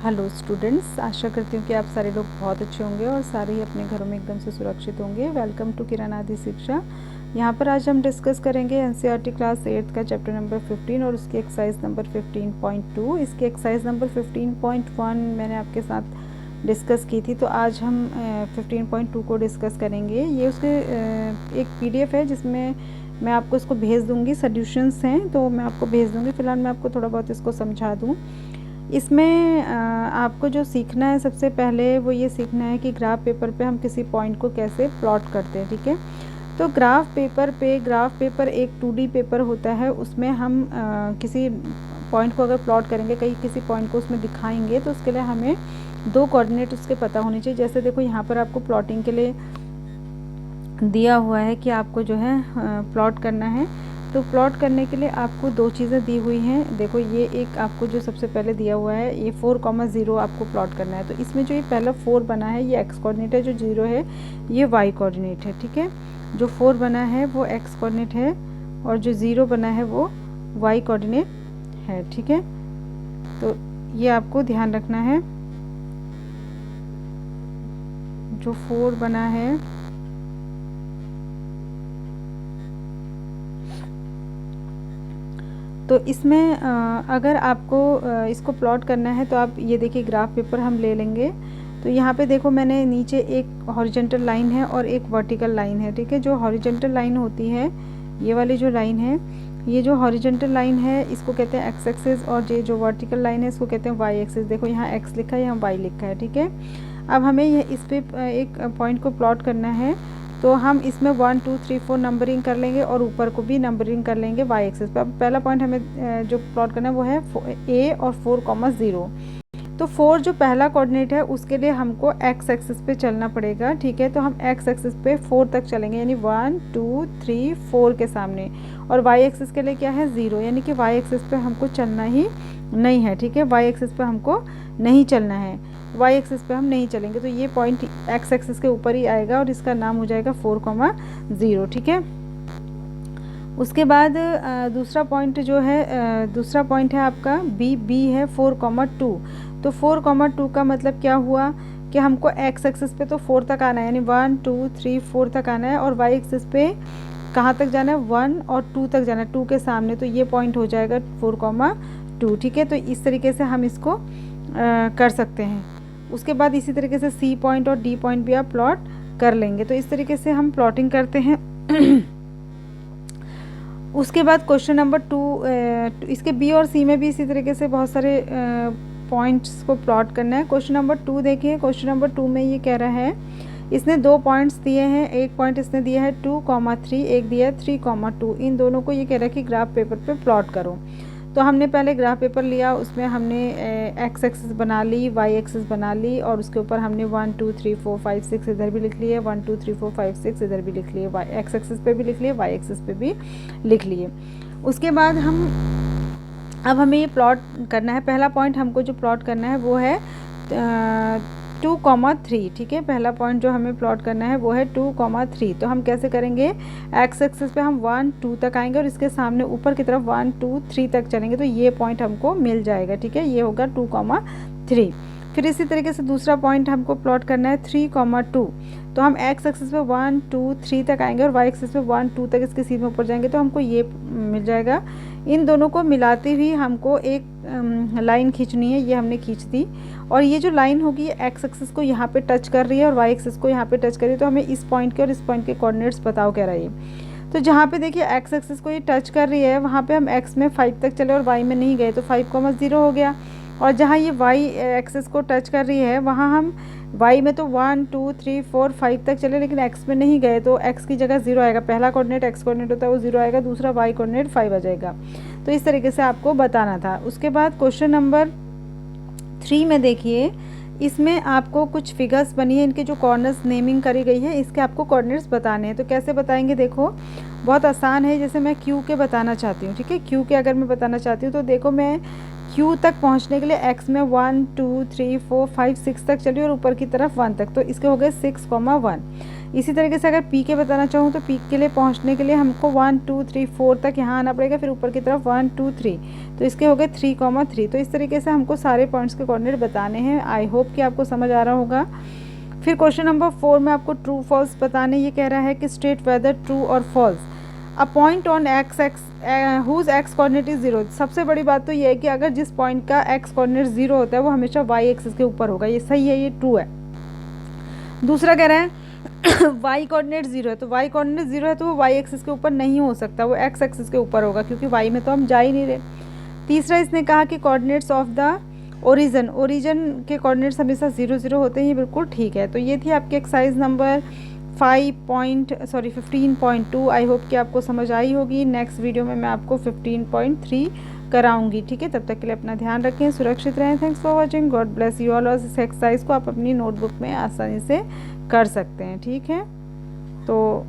Hello students, आशा करती हूँ कि आप सारे लोग बहुत अच्छे होंगे और सारे ही अपने घरों में एकदम से सुरक्षित होंगे। वेलकम टू किरण आदि शिक्षा। यहाँ पर आज हम डिस्कस करेंगे एनसीईआरटी क्लास 8 का चैप्टर नंबर 15 और उसकी एक्सरसाइज नंबर 15.2। इसकी एक्सरसाइज नंबर 15.1 मैंने आपके साथ डिस्कस की थी, तो आज हम 15.2 को डिस्कस करेंगे। ये उसके एक PDF है जिसमें मैं आपको इसको भेज दूँगी, सॉल्यूशंस हैं तो मैं आपको भेज दूँगी। फ़िलहाल मैं आपको थोड़ा बहुत इसको समझा दूँ। इसमें आपको जो सीखना है सबसे पहले वो ये सीखना है कि ग्राफ पेपर पे हम किसी पॉइंट को कैसे प्लॉट करते हैं। ठीक है, तो ग्राफ पेपर एक 2D पेपर होता है। उसमें हम किसी पॉइंट को अगर प्लॉट करेंगे, कहीं किसी पॉइंट को उसमें दिखाएंगे, तो उसके लिए हमें 2 कोऑर्डिनेट उसके पता होने चाहिए। जैसे देखो यहाँ पर आपको प्लॉटिंग के लिए दिया हुआ है कि आपको जो है प्लॉट करना है। तो प्लॉट करने के लिए आपको 2 चीज़ें दी हुई हैं। देखो ये एक आपको जो सबसे पहले दिया हुआ है, ये 4,0 आपको प्लॉट करना है। तो इसमें जो ये पहला 4 बना है ये x कोऑर्डिनेट है, जो 0 है ये y कोऑर्डिनेट है। ठीक है, जो 4 बना है वो x कोऑर्डिनेट है और जो 0 बना है वो y कोऑर्डिनेट है। ठीक है, तो ये आपको ध्यान रखना है। जो 4 बना है तो इसमें अगर आपको इसको प्लॉट करना है तो आप ये देखिए ग्राफ पेपर हम ले लेंगे। तो यहाँ पे देखो मैंने नीचे एक हॉरिजॉन्टल लाइन है और एक वर्टिकल लाइन है। ठीक है, जो हॉरिजॉन्टल लाइन होती है, ये वाली जो लाइन है, ये जो हॉरिजॉन्टल लाइन है इसको कहते हैं एक्स एक्सिस, और ये जो वर्टिकल लाइन है इसको कहते हैं वाई एक्सिस। देखो यहाँ एक्स लिखा है, यहाँ वाई लिखा है। ठीक है, अब हमें ये इस पर एक पॉइंट को प्लॉट करना है, तो हम इसमें 1 2 3 4 नंबरिंग कर लेंगे और ऊपर को भी नंबरिंग कर लेंगे वाई एक्सिस पे। अब पहला पॉइंट हमें जो प्लॉट करना है वो है A और 4,0। तो 4 जो पहला कोऑर्डिनेट है उसके लिए हमको एक्स एक्सिस पे चलना पड़ेगा। ठीक है, तो हम एक्स एक्सिस पे 4 तक चलेंगे, यानी 1 2 3 4 के सामने। और वाई एक्सिस के लिए क्या है 0, यानी कि वाई एक्सिस पे हमको चलना ही नहीं है। ठीक है, वाई एक्सिस पे हमको नहीं चलना है, वाई एक्सिस पे हम नहीं चलेंगे। तो ये पॉइंट एक्स एक्सिस के ऊपर ही आएगा और इसका नाम हो जाएगा 4,0। ठीक है, उसके बाद दूसरा पॉइंट जो है, दूसरा पॉइंट है आपका बी है 4,2। तो 4,2 का मतलब क्या हुआ कि हमको एक्स एक्सिस पे तो 4 तक आना है, यानी 1 2 3 4 तक आना है, और वाई एक्सिस पे कहाँ तक जाना है 1 और 2 तक जाना है, 2 के सामने। तो ये पॉइंट हो जाएगा 4,2। ठीक है, तो इस तरीके से हम इसको कर सकते हैं। उसके बाद इसी तरीके से सी पॉइंट और डी पॉइंट भी आप प्लॉट कर लेंगे। तो इस तरीके से हम प्लॉटिंग करते हैं। उसके बाद क्वेश्चन नंबर 2, इसके बी और सी में भी इसी तरीके से बहुत सारे पॉइंट्स को प्लॉट करना है। क्वेश्चन नंबर 2 देखिए, क्वेश्चन नंबर 2 में ये कह रहा है, इसने 2 पॉइंट्स दिए हैं। एक पॉइंट इसने दिया है 2,3, एक दिया है 3,2। इन दोनों को ये कह रहा है कि ग्राफ पेपर पे प्लॉट करो। तो हमने पहले ग्राफ पेपर लिया, उसमें हमने एक्स एक्सिस बना ली, वाई एक्सिस बना ली, और उसके ऊपर हमने 1 2 3 4 5 6 इधर भी लिख लिए, 1 2 3 4 5 6 इधर भी लिख लिए, वाई एक्स एक्सिस पे भी लिख लिए, वाई एक्सिस पे भी लिख लिए। उसके बाद अब हमें ये प्लॉट करना है। पहला पॉइंट हमको जो प्लॉट करना है वो है 2,3। ठीक है, पहला पॉइंट जो हमें प्लॉट करना है वो है 2,3। तो हम कैसे करेंगे, एक्स एक्सिस पे हम 1 2 तक आएंगे और इसके सामने ऊपर की तरफ 1 2 3 तक चलेंगे, तो ये पॉइंट हमको मिल जाएगा। ठीक है, ये होगा 2,3। फिर इसी तरीके से दूसरा पॉइंट हमको प्लॉट करना है 3,2। तो हम एक्स एक्सिस पे 1 2 3 तक आएंगे और वाई एक्सिस पे 1 2 तक इसके सीधे ऊपर जाएंगे, तो हमको ये मिल जाएगा। इन दोनों को मिलाते हुए हमको एक लाइन खींचनी है, ये हमने खींच दी। और ये जो लाइन होगी ये एक्स एक्सिस को यहाँ पे टच कर रही है और वाई एक्सिस को यहाँ पे टच कर रही है। तो हमें इस पॉइंट के और इस पॉइंट के कोऑर्डिनेट्स बताओ क्या रही है। तो जहाँ पे देखिए एक्स एक्सिस को ये टच कर रही है वहाँ पे हम एक्स में 5 तक चले और वाई में नहीं गए, तो 5,0 हो गया। और जहाँ ये वाई एक्सिस को टच कर रही है वहाँ हम वाई में तो 1 2 3 4 5 तक चले, लेकिन एक्स में नहीं गए, तो एक्स की जगह 0 आएगा। पहला कोऑर्डिनेट एक्स कोऑर्डिनेट होता है वो 0 आएगा, दूसरा वाई कोऑर्डिनेट 5 आ जाएगा। तो इस तरीके से आपको बताना था। उसके बाद क्वेश्चन नंबर 3 में देखिए, इसमें आपको कुछ फिगर्स बनी है, इनके जो कॉर्नर्स नेमिंग करी गई है, इसके आपको कोऑर्डिनेट्स बताने हैं। तो कैसे बताएंगे, देखो बहुत आसान है। जैसे मैं क्यू के बताना चाहती हूँ, ठीक है, क्यू के अगर मैं बताना चाहती हूँ तो देखो मैं क्यू तक पहुँचने के लिए एक्स में 1 2 3 4 5 6 तक चली और ऊपर की तरफ 1 तक, तो इसके हो गए 6,1। इसी तरीके से अगर पी के बताना चाहूँ तो पी के लिए पहुँचने के लिए हमको 1 2 3 4 तक यहाँ आना पड़ेगा, फिर ऊपर की तरफ 1 2 3, तो इसके हो गए 3,3। तो इस तरीके से हमको सारे पॉइंट्स के कोऑर्डिनेट बताने हैं। आई होप कि आपको समझ आ रहा होगा। फिर क्वेश्चन नंबर 4 में आपको ट्रू फॉल्स बताने, ये कह रहा है कि स्टेट वेदर ट्रू और false a point on x whose x coordinate is 0। सबसे बड़ी बात तो ये है कि अगर जिस पॉइंट का एक्स कोऑर्डिनेट 0 होता है वो हमेशा वाई एक्सिस के ऊपर होगा, ये सही है, ये ट्रू है। दूसरा कह रहा है वाई कोऑर्डिनेट 0 है, तो वाई कोऑर्डिनेट 0 है तो वो वाई एक्सिस के ऊपर नहीं हो सकता, वो एक्स एक्सिस के ऊपर होगा, क्योंकि वाई में तो हम जा ही नहीं रहे। तीसरा इसने कहा कि कोऑर्डिनेट्स ऑफ द ओरिजिन के कोऑर्डिनेट्स हमेशा 0 0 होते हैं, ये बिल्कुल ठीक है। तो ये थी आपकी एक्सरसाइज नंबर 15.2। आई होप कि आपको समझ आई होगी। नेक्स्ट वीडियो में मैं आपको 15.3 कराऊंगी, ठीक है। तब तक के लिए अपना ध्यान रखें, सुरक्षित रहें। Thanks for watching, God bless you all. और इस एक्सरसाइज को आप अपनी नोटबुक में आसानी से कर सकते हैं, ठीक है। तो